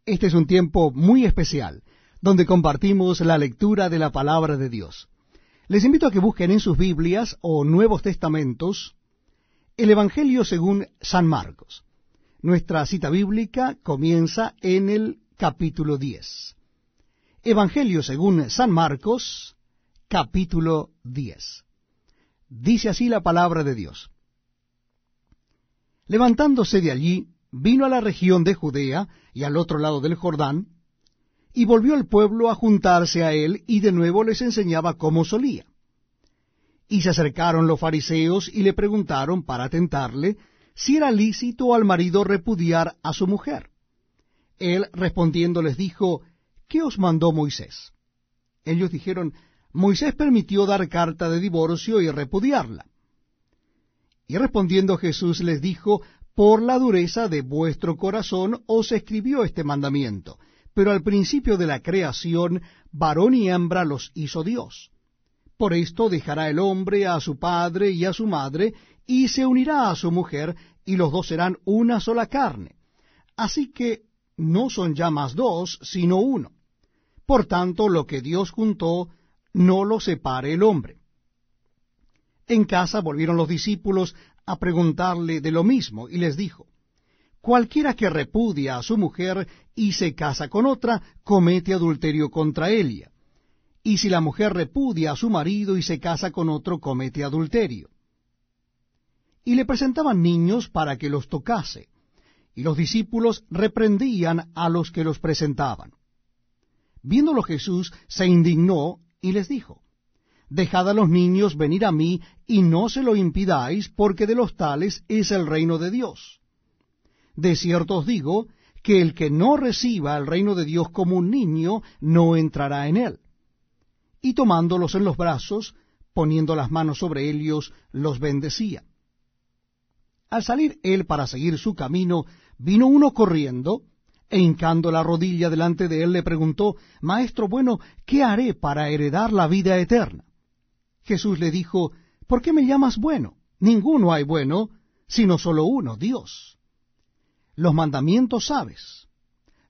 Este es un tiempo muy especial, donde compartimos la lectura de la palabra de Dios. Les invito a que busquen en sus Biblias o Nuevos Testamentos el Evangelio según San Marcos. Nuestra cita bíblica comienza en el capítulo 10. Evangelio según San Marcos, capítulo 10. Dice así la palabra de Dios. Levantándose de allí, vino a la región de Judea y al otro lado del Jordán, y volvió el pueblo a juntarse a él, y de nuevo les enseñaba como solía. Y se acercaron los fariseos y le preguntaron para tentarle si era lícito al marido repudiar a su mujer. Él respondiendo les dijo, ¿qué os mandó Moisés? Ellos dijeron, Moisés permitió dar carta de divorcio y repudiarla. Y respondiendo Jesús les dijo, por la dureza de vuestro corazón os escribió este mandamiento, pero al principio de la creación, varón y hembra los hizo Dios. Por esto dejará el hombre a su padre y a su madre, y se unirá a su mujer, y los dos serán una sola carne. Así que no son ya más dos, sino uno. Por tanto, lo que Dios juntó, no lo separe el hombre. En casa volvieron los discípulos a preguntarle de lo mismo, y les dijo, cualquiera que repudia a su mujer y se casa con otra, comete adulterio contra ella. Y si la mujer repudia a su marido y se casa con otro, comete adulterio. Y le presentaban niños para que los tocase, y los discípulos reprendían a los que los presentaban. Viéndolo Jesús, se indignó y les dijo, dejad a los niños venir a mí, y no se lo impidáis, porque de los tales es el reino de Dios. De cierto os digo, que el que no reciba el reino de Dios como un niño, no entrará en él. Y tomándolos en los brazos, poniendo las manos sobre ellos, los bendecía. Al salir él para seguir su camino, vino uno corriendo, e hincando la rodilla delante de él, le preguntó, Maestro bueno, ¿qué haré para heredar la vida eterna? Jesús le dijo, ¿por qué me llamas bueno? Ninguno hay bueno, sino solo uno, Dios. Los mandamientos sabes.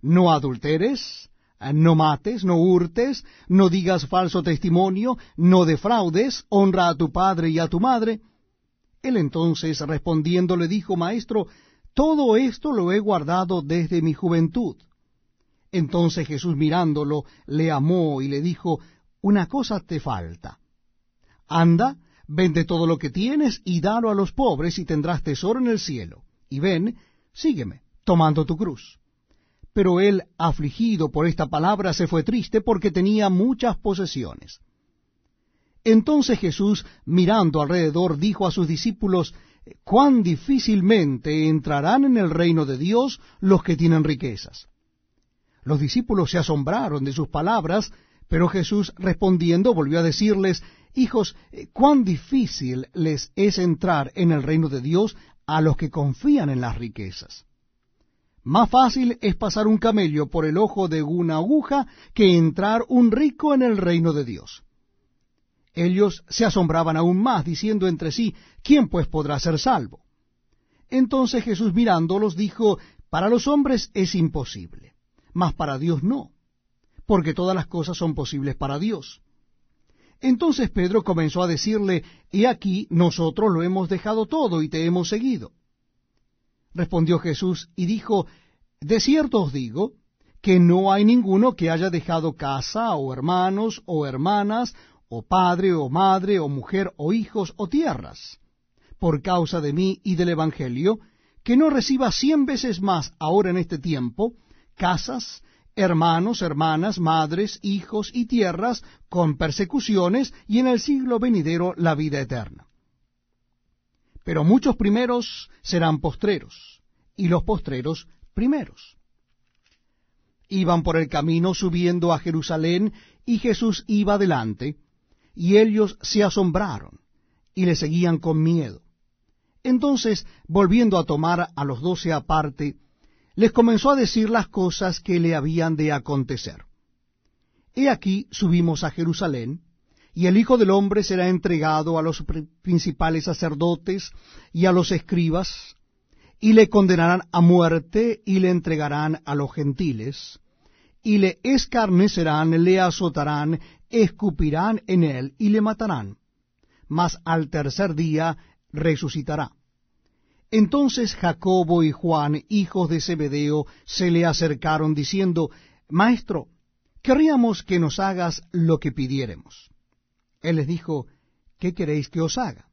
No adulteres, no mates, no hurtes, no digas falso testimonio, no defraudes, honra a tu padre y a tu madre. Él entonces respondiendo le dijo, Maestro, todo esto lo he guardado desde mi juventud. Entonces Jesús mirándolo, le amó y le dijo, una cosa te falta. Anda, vende todo lo que tienes y dalo a los pobres y tendrás tesoro en el cielo. Y ven, sígueme, tomando tu cruz. Pero él, afligido por esta palabra, se fue triste porque tenía muchas posesiones. Entonces Jesús, mirando alrededor, dijo a sus discípulos, cuán difícilmente entrarán en el reino de Dios los que tienen riquezas. Los discípulos se asombraron de sus palabras, pero Jesús respondiendo volvió a decirles, hijos, cuán difícil les es entrar en el reino de Dios a los que confían en las riquezas. Más fácil es pasar un camello por el ojo de una aguja que entrar un rico en el reino de Dios. Ellos se asombraban aún más, diciendo entre sí, ¿quién pues podrá ser salvo? Entonces Jesús mirándolos dijo, para los hombres es imposible, mas para Dios no, porque todas las cosas son posibles para Dios. Entonces Pedro comenzó a decirle, he aquí, nosotros lo hemos dejado todo y te hemos seguido. Respondió Jesús y dijo, de cierto os digo, que no hay ninguno que haya dejado casa, o hermanos, o hermanas, o padre, o madre, o mujer, o hijos, o tierras, por causa de mí y del Evangelio, que no reciba 100 veces más ahora en este tiempo, casas, hermanos, hermanas, madres, hijos y tierras, con persecuciones, y en el siglo venidero la vida eterna. Pero muchos primeros serán postreros, y los postreros primeros. Iban por el camino subiendo a Jerusalén, y Jesús iba delante, y ellos se asombraron, y le seguían con miedo. Entonces, volviendo a tomar a los 12 aparte, les comenzó a decir las cosas que le habían de acontecer. He aquí subimos a Jerusalén, y el Hijo del Hombre será entregado a los principales sacerdotes y a los escribas, y le condenarán a muerte, y le entregarán a los gentiles, y le escarnecerán, le azotarán, escupirán en él, y le matarán. Mas al tercer día resucitará. Entonces Jacobo y Juan, hijos de Zebedeo, se le acercaron, diciendo, Maestro, querríamos que nos hagas lo que pidiéremos. Él les dijo, ¿qué queréis que os haga?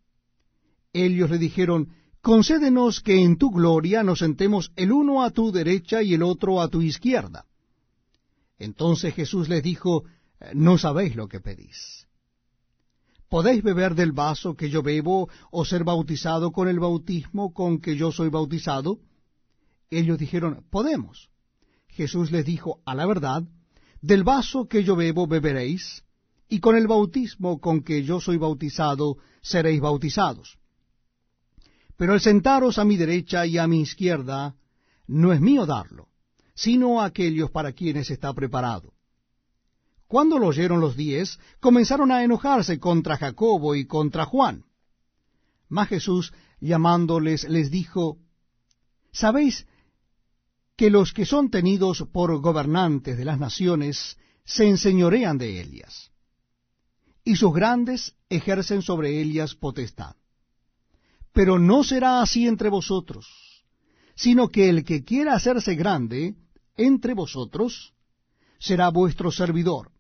Ellos le dijeron, concédenos que en tu gloria nos sentemos el uno a tu derecha y el otro a tu izquierda. Entonces Jesús les dijo, no sabéis lo que pedís. ¿Podéis beber del vaso que yo bebo, o ser bautizado con el bautismo con que yo soy bautizado? Ellos dijeron, podemos. Jesús les dijo, a la verdad, del vaso que yo bebo beberéis, y con el bautismo con que yo soy bautizado seréis bautizados. Pero el sentaros a mi derecha y a mi izquierda no es mío darlo, sino a aquellos para quienes está preparado. Cuando lo oyeron los 10, comenzaron a enojarse contra Jacobo y contra Juan. Mas Jesús, llamándoles, les dijo, ¿sabéis que los que son tenidos por gobernantes de las naciones se enseñorean de ellas, y sus grandes ejercen sobre ellas potestad? Pero no será así entre vosotros, sino que el que quiera hacerse grande entre vosotros será vuestro servidor,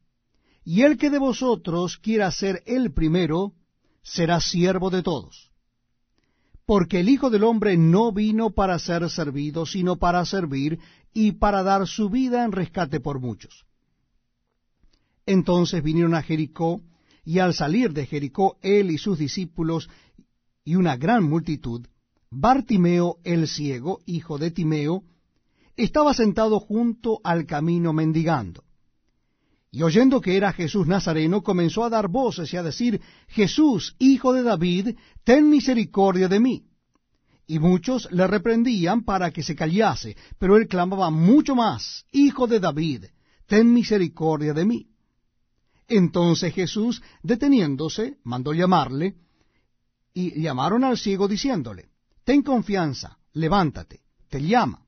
y el que de vosotros quiera ser el primero será siervo de todos. Porque el Hijo del Hombre no vino para ser servido, sino para servir y para dar su vida en rescate por muchos. Entonces vinieron a Jericó, y al salir de Jericó él y sus discípulos y una gran multitud, Bartimeo el ciego, hijo de Timeo, estaba sentado junto al camino mendigando. Y oyendo que era Jesús Nazareno, comenzó a dar voces y a decir, Jesús, hijo de David, ten misericordia de mí. Y muchos le reprendían para que se callase, pero él clamaba mucho más, Hijo de David, ten misericordia de mí. Entonces Jesús, deteniéndose, mandó llamarle, y llamaron al ciego diciéndole, ten confianza, levántate, te llama.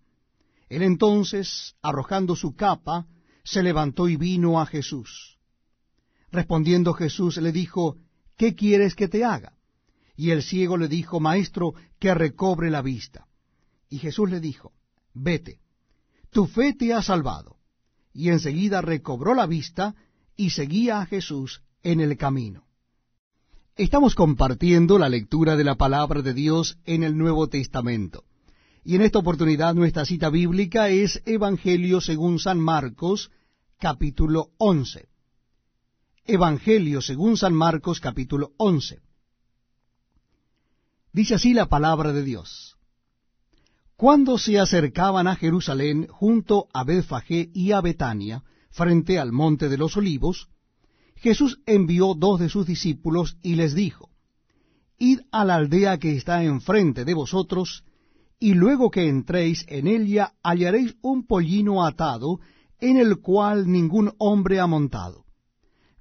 Él entonces, arrojando su capa, se levantó y vino a Jesús. Respondiendo Jesús le dijo, ¿qué quieres que te haga? Y el ciego le dijo, Maestro, que recobre la vista. Y Jesús le dijo, vete, tu fe te ha salvado. Y enseguida recobró la vista y seguía a Jesús en el camino. Estamos compartiendo la lectura de la palabra de Dios en el Nuevo Testamento. Y en esta oportunidad nuestra cita bíblica es Evangelio según San Marcos, capítulo 11. Evangelio según San Marcos, capítulo 11. Dice así la palabra de Dios. Cuando se acercaban a Jerusalén, junto a Betfagé y a Betania, frente al monte de los Olivos, Jesús envió 2 de sus discípulos y les dijo, Id a la aldea que está enfrente de vosotros, y luego que entréis en ella hallaréis un pollino atado, en el cual ningún hombre ha montado.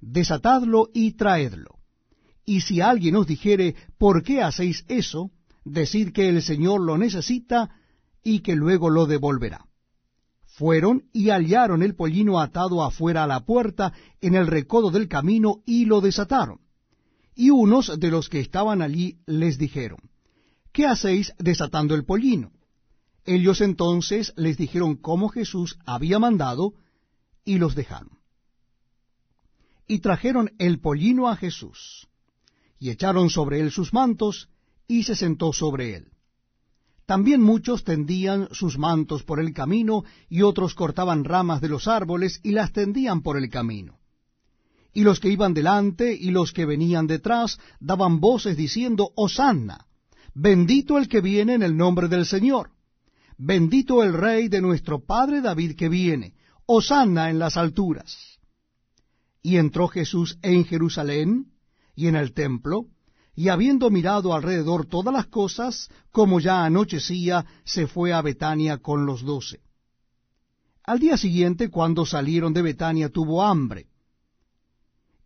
Desatadlo y traedlo. Y si alguien os dijere, ¿por qué hacéis eso?, decid que el Señor lo necesita y que luego lo devolverá. Fueron y hallaron el pollino atado afuera a la puerta, en el recodo del camino, y lo desataron. Y unos de los que estaban allí les dijeron, ¿qué hacéis desatando el pollino? Ellos entonces les dijeron cómo Jesús había mandado, y los dejaron. Y trajeron el pollino a Jesús, y echaron sobre él sus mantos, y se sentó sobre él. También muchos tendían sus mantos por el camino, y otros cortaban ramas de los árboles, y las tendían por el camino. Y los que iban delante y los que venían detrás daban voces diciendo, Hosanna, bendito el que viene en el nombre del Señor, bendito el Rey de nuestro Padre David que viene, Hosanna en las alturas. Y entró Jesús en Jerusalén y en el templo, y habiendo mirado alrededor todas las cosas, como ya anochecía, se fue a Betania con los 12. Al día siguiente, cuando salieron de Betania, tuvo hambre,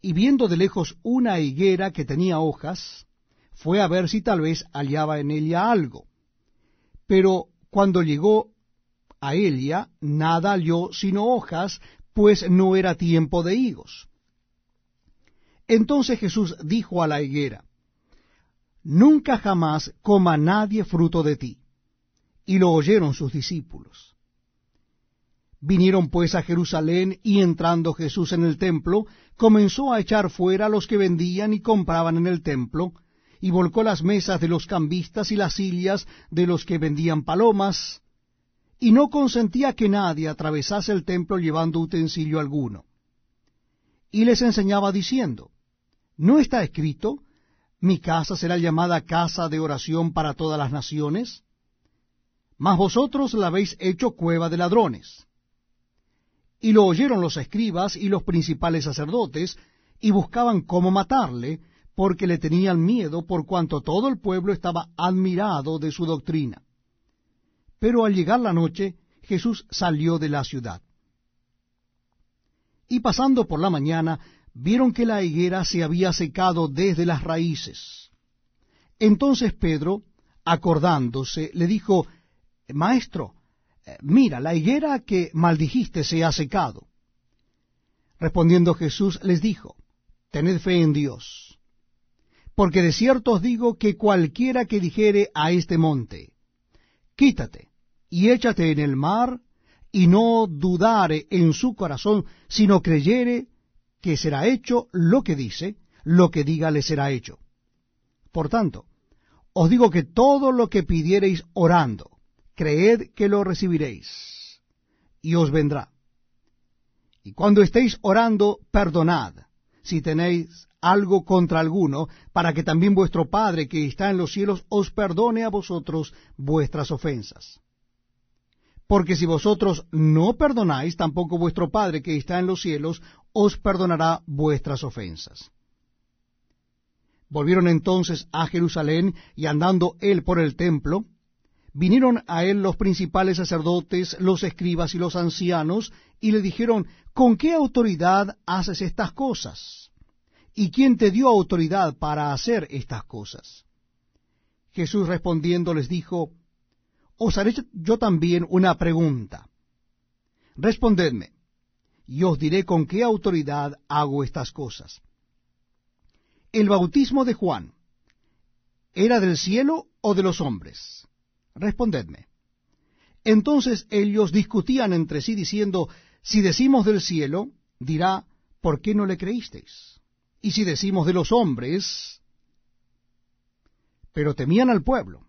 y viendo de lejos una higuera que tenía hojas, fue a ver si tal vez hallaba en ella algo. Pero cuando llegó a Elia, nada halló sino hojas, pues no era tiempo de higos. Entonces Jesús dijo a la higuera: Nunca jamás coma nadie fruto de ti. Y lo oyeron sus discípulos. Vinieron pues a Jerusalén, y entrando Jesús en el templo, comenzó a echar fuera a los que vendían y compraban en el templo, y volcó las mesas de los cambistas y las sillas de los que vendían palomas, y no consentía que nadie atravesase el templo llevando utensilio alguno. Y les enseñaba diciendo: ¿No está escrito, mi casa será llamada casa de oración para todas las naciones? Mas vosotros la habéis hecho cueva de ladrones. Y lo oyeron los escribas y los principales sacerdotes, y buscaban cómo matarle, porque le tenían miedo, por cuanto todo el pueblo estaba admirado de su doctrina. Pero al llegar la noche, Jesús salió de la ciudad. Y pasando por la mañana, vieron que la higuera se había secado desde las raíces. Entonces Pedro, acordándose, le dijo: Maestro, mira, la higuera que maldijiste se ha secado. Respondiendo Jesús les dijo: Tened fe en Dios. Porque de cierto os digo que cualquiera que dijere a este monte: Quítate y échate en el mar, y no dudare en su corazón, sino creyere que será hecho lo que dice, lo que diga le será hecho. Por tanto, os digo que todo lo que pidiereis orando, creed que lo recibiréis, y os vendrá. Y cuando estéis orando, perdonad, si tenéis algo contra alguno, para que también vuestro Padre que está en los cielos os perdone a vosotros vuestras ofensas. Porque si vosotros no perdonáis, tampoco vuestro Padre que está en los cielos os perdonará vuestras ofensas. Volvieron entonces a Jerusalén, y andando él por el templo, vinieron a él los principales sacerdotes, los escribas y los ancianos, y le dijeron: ¿Con qué autoridad haces estas cosas? ¿Y quién te dio autoridad para hacer estas cosas? Jesús respondiendo les dijo: Os haré yo también una pregunta. Respondedme, y os diré con qué autoridad hago estas cosas. ¿El bautismo de Juan era del cielo o de los hombres? Respondedme. Entonces ellos discutían entre sí, diciendo: Si decimos del cielo, dirá: ¿por qué no le creísteis? Y si decimos de los hombres... Pero temían al pueblo,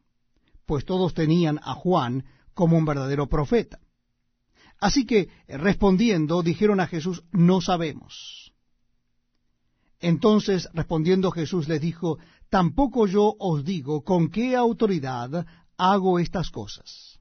pues todos tenían a Juan como un verdadero profeta. Así que, respondiendo, dijeron a Jesús: No sabemos. Entonces, respondiendo Jesús, les dijo: Tampoco yo os digo con qué autoridad hago estas cosas.